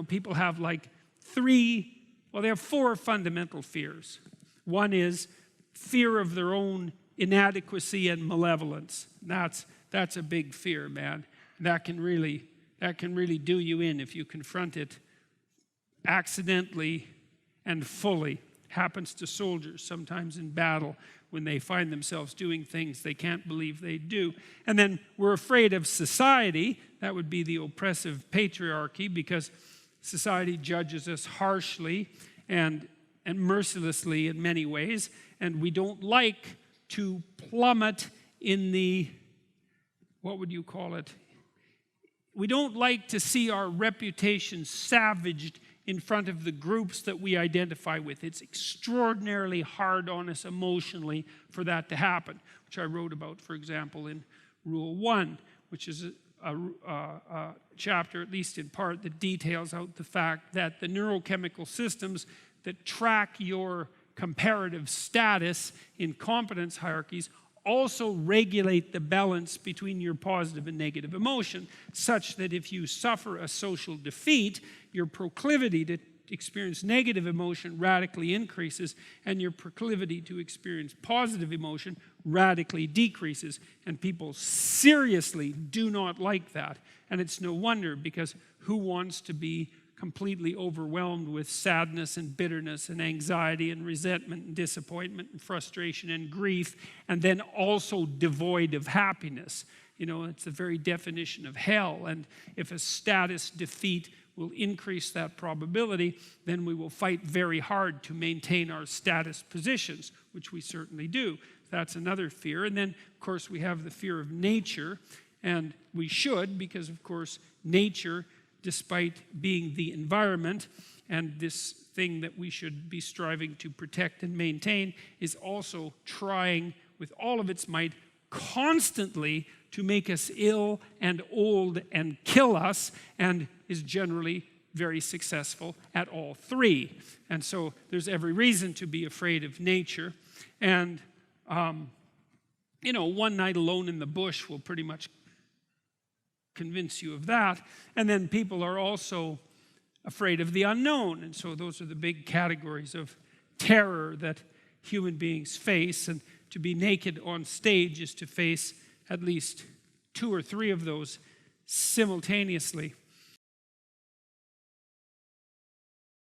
people have like they have 4 fundamental fears. One is fear of their own inadequacy and malevolence. That's a big fear, man. That can really do you in if you confront it accidentally and fully. Happens to soldiers sometimes in battle when they find themselves doing things they can't believe they do. And then we're afraid of society. That would be the oppressive patriarchy, because society judges us harshly and mercilessly in many ways, and we don't like to plummet in the, what would you call it? We don't like to see our reputation savaged in front of the groups that we identify with. It's extraordinarily hard on us emotionally for that to happen, which I wrote about, for example, in Rule 1, which is a chapter, at least in part, that details out the fact that the neurochemical systems that track your comparative status in competence hierarchies also regulate the balance between your positive and negative emotion, such that if you suffer a social defeat, your proclivity to experience negative emotion radically increases, and your proclivity to experience positive emotion radically decreases. And people seriously do not like that. And it's no wonder, because who wants to be completely overwhelmed with sadness and bitterness and anxiety and resentment and disappointment and frustration and grief, and then also devoid of happiness? It's the very definition of hell. And if a status defeat will increase that probability, then we will fight very hard to maintain our status positions, which we certainly do. That's another fear. And then, of course, we have the fear of nature, and we should, because, of course, nature, despite being the environment and this thing that we should be striving to protect and maintain, is also trying with all of its might constantly to make us ill and old and kill us, and is generally very successful at all 3. And so there's every reason to be afraid of nature. And, one night alone in the bush will pretty much convince you of that. And then people are also afraid of the unknown. And so those are the big categories of terror that human beings face. And to be naked on stage is to face at least 2 or 3 of those simultaneously.